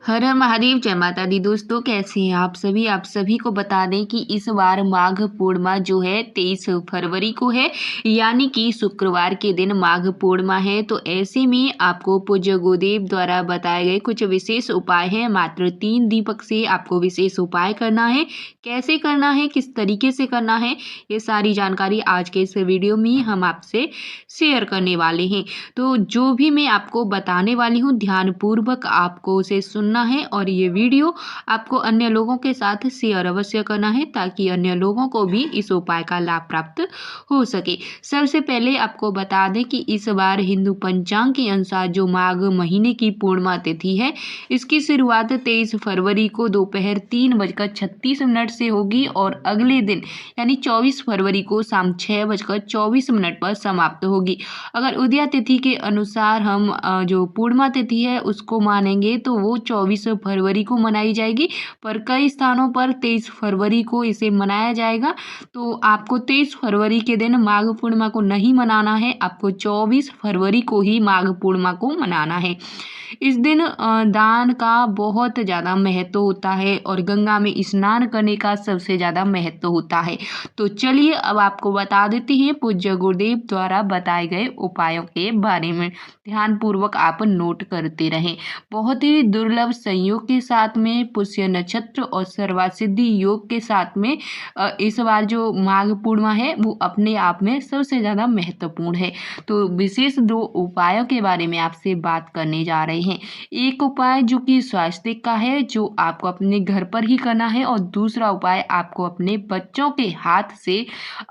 हर हर महादेव, जय माता दी। दोस्तों, कैसे हैं आप सभी को बता दें कि इस बार माघ पूर्णिमा जो है 23 फरवरी को है, यानी कि शुक्रवार के दिन माघ पूर्णिमा है। तो ऐसे में आपको पूज्य गुरुदेव द्वारा बताए गए कुछ विशेष उपाय हैं। मात्र 3 दीपक से आपको विशेष उपाय करना है। कैसे करना है, किस तरीके से करना है, ये सारी जानकारी आज के इस वीडियो में हम आपसे शेयर करने वाले हैं। तो जो भी मैं आपको बताने वाली हूँ, ध्यानपूर्वक आपको उसे सुनना है और ये वीडियो आपको अन्य लोगों के साथ शेयर अवश्य करना है, ताकि अन्य लोगों को भी इस उपाय का लाभ प्राप्त हो सके। सबसे पहले आपको बता दें कि इस बार हिंदू पंचांग के अनुसार जो माघ महीने की पूर्णिमा तिथि है, इसकी शुरुआत 23 फरवरी को दोपहर 3:36 से होगी और अगले दिन यानी 24 फरवरी को शाम 6:24 पर समाप्त होगी। अगर उदया तिथि के अनुसार हम जो पूर्णिमा तिथि है उसको मानेंगे तो वो 24 फरवरी को मनाई जाएगी, पर कई स्थानों पर 23 फरवरी को इसे मनाया जाएगा। तो आपको 23 फरवरी के दिन माघ पूर्णिमा को नहीं मनाना है, आपको 24 फरवरी को ही माघ पूर्णिमा को मनाना है। इस दिन दान का बहुत ज़्यादा महत्व होता है और गंगा में स्नान करने का सबसे ज़्यादा महत्व होता है। तो चलिए अब आपको बता देते हैं पूज्य गुरुदेव द्वारा बताए गए उपायों के बारे में। ध्यानपूर्वक आप नोट करते रहें। बहुत ही दुर्लभ संयोग के साथ में, पुष्य नक्षत्र और सर्वासिद्धि योग के साथ में इस बार जो माघ पूर्णिमा है वो अपने आप में सबसे ज़्यादा महत्वपूर्ण है। तो विशेष 2 उपायों के बारे में आपसे बात करने जा रहे हैं। एक उपाय जो कि स्वास्थ्य का है, जो आपको अपने घर पर ही करना है, और दूसरा उपाय आपको अपने बच्चों के हाथ से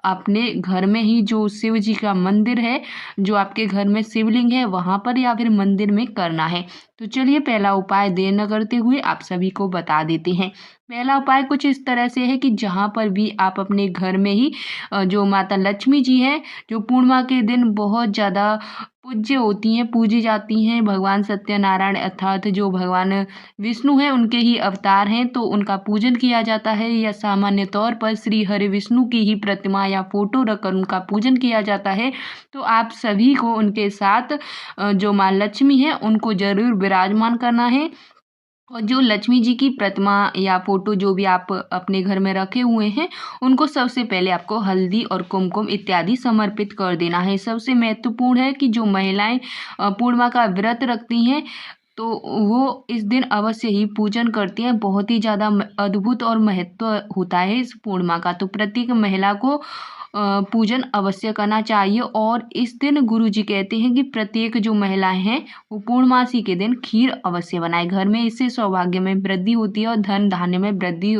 अपने घर में ही जो शिव जी का मंदिर है, जो आपके घर में शिवलिंग है, वहाँ पर या फिर मंदिर में करना है। तो चलिए पहला उपाय देर न करते हुए आप सभी को बता देते हैं। पहला उपाय कुछ इस तरह से है कि जहाँ पर भी आप अपने घर में ही जो माता लक्ष्मी जी है, जो पूर्णिमा के दिन बहुत ज़्यादा पूज्य होती हैं, पूजी जाती हैं, भगवान सत्यनारायण अर्थात जो भगवान विष्णु हैं उनके ही अवतार हैं, तो उनका पूजन किया जाता है, या सामान्य तौर पर श्री हरि विष्णु की ही प्रतिमा या फोटो रखकर उनका पूजन किया जाता है। तो आप सभी को उनके साथ जो माँ लक्ष्मी है उनको जरूर विराजमान करना है। और जो लक्ष्मी जी की प्रतिमा या फोटो जो भी आप अपने घर में रखे हुए हैं, उनको सबसे पहले आपको हल्दी और कुमकुम इत्यादि समर्पित कर देना है। सबसे महत्वपूर्ण है कि जो महिलाएं पूर्णिमा का व्रत रखती हैं, तो वो इस दिन अवश्य ही पूजन करती हैं। बहुत ही ज़्यादा अद्भुत और महत्व होता है इस पूर्णिमा का, तो प्रत्येक महिला को पूजन अवश्य करना चाहिए। और इस दिन गुरु जी कहते हैं कि प्रत्येक जो महिलाएं हैं वो पूर्णमासी के दिन खीर अवश्य बनाए घर में। इससे सौभाग्य में वृद्धि होती है और धन धान्य में वृद्धि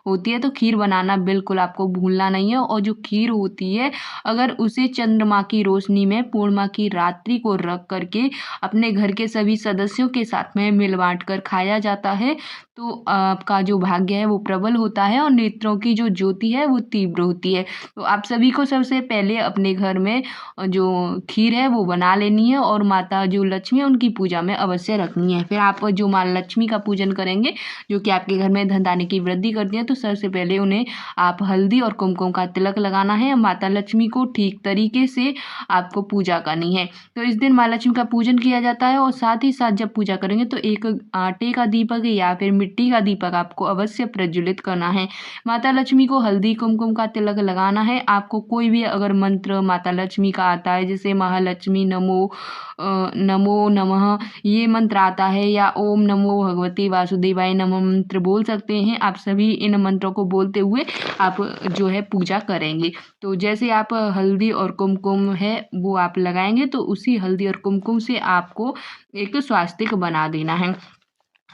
होती है। तो खीर बनाना बिल्कुल आपको भूलना नहीं है। और जो खीर होती है, अगर उसे चंद्रमा की रोशनी में पूर्णिमा की रात्रि को रख करके अपने घर के सभी सदस्यों के साथ में मिल बांट कर खाया जाता है, तो आपका जो भाग्य है वो प्रबल होता है और नेत्रों की जो ज्योति है वो तीव्र होती है। तो आप सभी को सबसे पहले अपने घर में जो खीर है वो बना लेनी है और माता जो लक्ष्मी है उनकी पूजा में अवश्य रखनी है। फिर आप जो माँ लक्ष्मी का पूजन करेंगे, जो कि आपके घर में धन धान्य की वृद्धि करती है, तो सबसे पहले उन्हें आप हल्दी और कुमकुम का तिलक लगाना है। माता लक्ष्मी को ठीक तरीके से आपको पूजा करनी है। तो इस दिन माँ लक्ष्मी का पूजन किया जाता है। और साथ ही साथ जब पूजा करेंगे तो एक आटे का दीपक या फिर मिट्टी का दीपक आपको अवश्य प्रज्वलित करना है। माता लक्ष्मी को हल्दी कुमकुम का तिलक लगाना है। आपको कोई भी अगर मंत्र माता लक्ष्मी का आता है, जैसे महालक्ष्मी नमो नमः ये मंत्र आता है, या ओम नमो भगवती वासुदेवाय नमः मंत्र बोल सकते हैं। आप सभी इन मंत्रों को बोलते हुए आप जो है पूजा करेंगे। तो जैसे आप हल्दी और कुमकुम है वो आप लगाएंगे, तो उसी हल्दी और कुमकुम से आपको एक स्वास्तिक बना देना है।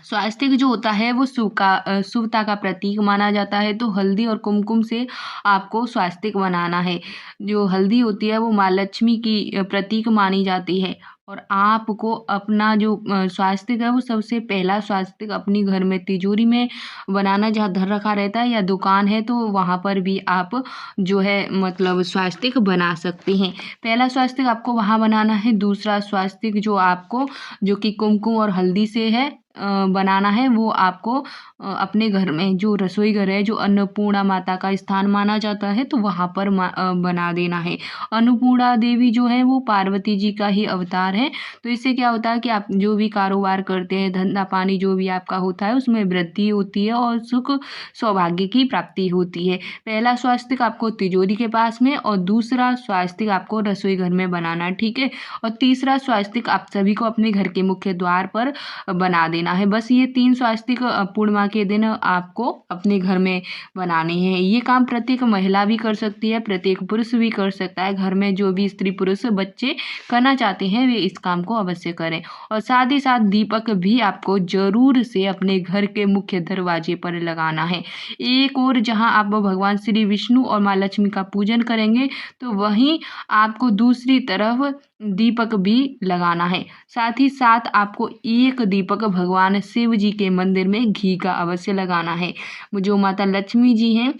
स्वास्तिक जो होता है वो शुभता का प्रतीक माना जाता है। तो हल्दी और कुमकुम से आपको स्वास्तिक बनाना है। जो हल्दी होती है वो माँ लक्ष्मी की प्रतीक मानी जाती है। और आपको अपना जो स्वास्तिक है वो सबसे पहला स्वास्तिक अपनी घर में तिजोरी में बनाना, जहाँ धर रखा रहता है, या दुकान है तो वहाँ पर भी आप जो है मतलब स्वास्तिक बना सकते हैं। पहला स्वास्तिक आपको वहाँ बनाना है। दूसरा स्वास्तिक जो आपको जो कि कुमकुम और हल्दी से है, बनाना है वो आपको अपने घर में जो रसोई घर है, जो अन्नपूर्णा माता का स्थान माना जाता है, तो वहाँ पर बना देना है। अन्नपूर्णा देवी जो है वो पार्वती जी का ही अवतार है। तो इससे क्या होता है कि आप जो भी कारोबार करते हैं, धंधा पानी जो भी आपका होता है उसमें वृद्धि होती है और सुख सौभाग्य की प्राप्ति होती है। पहला स्वास्तिक आपको तिजोरी के पास में और दूसरा स्वास्तिक आपको रसोई घर में बनाना है, ठीक है। और तीसरा स्वास्तिक आप सभी को अपने घर के मुख्य द्वार पर बना देना है। बस ये 3 स्वास्तिक पूर्णिमा के दिन आपको अपने घर में बनाने हैं। ये काम प्रत्येक महिला भी कर सकती है, प्रत्येक पुरुष भी कर सकता है। घर में जो भी स्त्री पुरुष बच्चे करना चाहते हैं वे इस काम को अवश्य करें। और साथ ही साथ दीपक भी आपको जरूर से अपने घर के मुख्य दरवाजे पर लगाना है। एक और जहां आप भगवान श्री विष्णु और माँ लक्ष्मी का पूजन करेंगे तो वहीं आपको दूसरी तरफ दीपक भी लगाना है। साथ ही साथ आपको एक दीपक भगवान शिव जी के मंदिर में घी का अवश्य लगाना है। जो माता लक्ष्मी जी हैं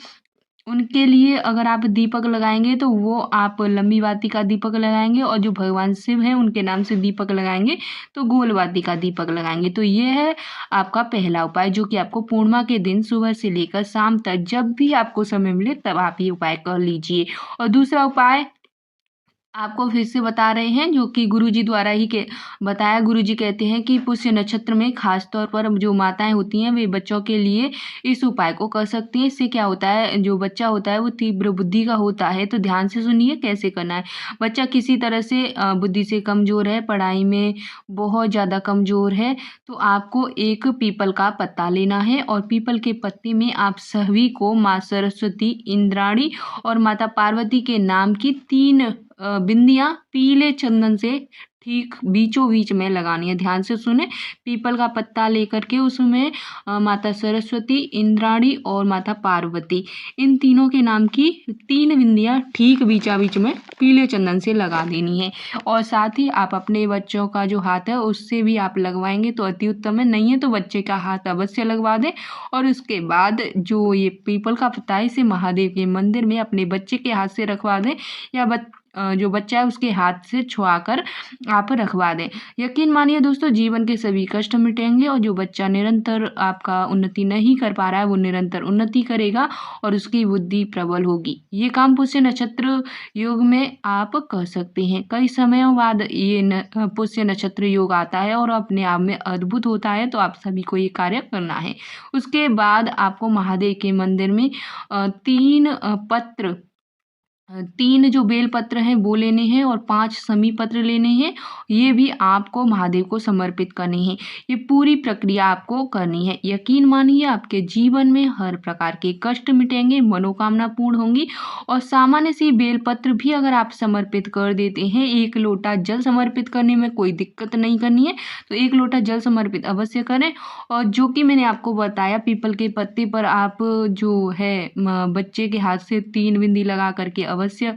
उनके लिए अगर आप दीपक लगाएंगे तो वो आप लंबी बाती का दीपक लगाएंगे, और जो भगवान शिव हैं उनके नाम से दीपक लगाएंगे तो गोल बाती का दीपक लगाएंगे। तो ये है आपका पहला उपाय, जो कि आपको पूर्णिमा के दिन सुबह से लेकर शाम तक जब भी आपको समय मिले तब आप ये उपाय कर लीजिए। और दूसरा उपाय आपको फिर से बता रहे हैं, जो कि गुरुजी द्वारा ही के बताया। गुरुजी कहते हैं कि पुष्य नक्षत्र में खास तौर पर जो माताएं होती हैं वे बच्चों के लिए इस उपाय को कर सकती हैं। इससे क्या होता है, जो बच्चा होता है वो तीव्र बुद्धि का होता है। तो ध्यान से सुनिए कैसे करना है। बच्चा किसी तरह से बुद्धि से कमजोर है, पढ़ाई में बहुत ज़्यादा कमजोर है, तो आपको एक पीपल का पत्ता लेना है और पीपल के पत्ते में आप सभी को माँ सरस्वती, इंद्राणी और माता पार्वती के नाम की 3 बिंदियां पीले चंदन से ठीक बीचों बीच में लगानी है। ध्यान से सुने। पीपल का पत्ता लेकर के उसमें माता सरस्वती, इंद्राणी और माता पार्वती, इन तीनों के नाम की 3 बिंदियां ठीक बीचा बीच में पीले चंदन से लगा देनी है। और साथ ही आप अपने बच्चों का जो हाथ है उससे भी आप लगवाएंगे तो अति उत्तम है। नहीं है तो बच्चे का हाथ अवश्य लगवा दें। और उसके बाद जो ये पीपल का पत्ता है इसे महादेव के मंदिर में अपने बच्चे के हाथ से रखवा दें, या जो बच्चा है उसके हाथ से छुआ कर आप रखवा दें। यकीन मानिए दोस्तों, जीवन के सभी कष्ट मिटेंगे और जो बच्चा निरंतर आपका उन्नति नहीं कर पा रहा है वो निरंतर उन्नति करेगा और उसकी बुद्धि प्रबल होगी। ये काम पुष्य नक्षत्र योग में आप कर सकते हैं। कई समयों बाद ये पुष्य नक्षत्र योग आता है और अपने आप में अद्भुत होता है, तो आप सभी को ये कार्य करना है। उसके बाद आपको महादेव के मंदिर में 3 जो बेल पत्र हैं वो लेने हैं और 5 समी पत्र लेने हैं। ये भी आपको महादेव को समर्पित करने हैं। ये पूरी प्रक्रिया आपको करनी है। यकीन मानिए आपके जीवन में हर प्रकार के कष्ट मिटेंगे, मनोकामना पूर्ण होंगी। और सामान्य सी बेल पत्र भी अगर आप समर्पित कर देते हैं, 1 लोटा जल समर्पित करने में कोई दिक्कत नहीं करनी है, तो 1 लोटा जल समर्पित अवश्य करें। और जो कि मैंने आपको बताया, पीपल के पत्ते पर आप जो है बच्चे के हाथ से 3 बिंदी लगा करके अवश्य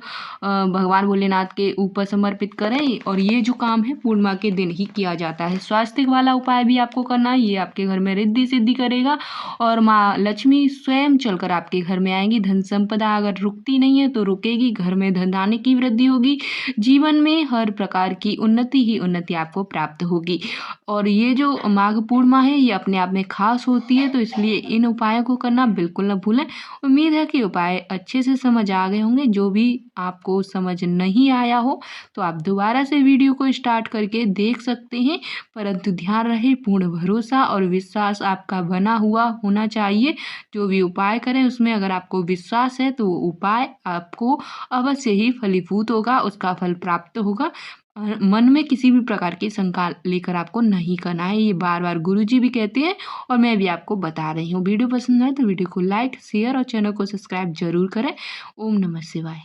भगवान भोलेनाथ के ऊपर समर्पित करें। और ये जो काम है पूर्णिमा के दिन ही किया जाता है। स्वास्तिक वाला उपाय भी आपको करना है, ये आपके घर में रिद्धि सिद्धि करेगा और माँ लक्ष्मी स्वयं चलकर आपके घर में आएंगी। धन संपदा अगर रुकती नहीं है तो रुकेगी, घर में धन धान्य की वृद्धि होगी, जीवन में हर प्रकार की उन्नति ही उन्नति आपको प्राप्त होगी। और ये जो माघ पूर्णिमा है ये अपने आप में खास होती है, तो इसलिए इन उपायों को करना बिल्कुल न भूलें। उम्मीद है कि उपाय अच्छे से समझ आ गए होंगे। जो भी आपको समझ नहीं आया हो तो आप दोबारा से वीडियो को स्टार्ट करके देख सकते हैं, परंतु ध्यान रहे पूर्ण भरोसा और विश्वास आपका बना हुआ होना चाहिए। जो भी उपाय करें उसमें अगर आपको विश्वास है तो वो उपाय आपको अवश्य ही फलीभूत होगा, उसका फल प्राप्त होगा। मन में किसी भी प्रकार की शंका लेकर आपको नहीं करना है। ये बार बार गुरुजी भी कहते हैं और मैं भी आपको बता रही हूँ। वीडियो पसंद आए तो वीडियो को लाइक, शेयर और चैनल को सब्सक्राइब जरूर करें। ओम नमः शिवाय।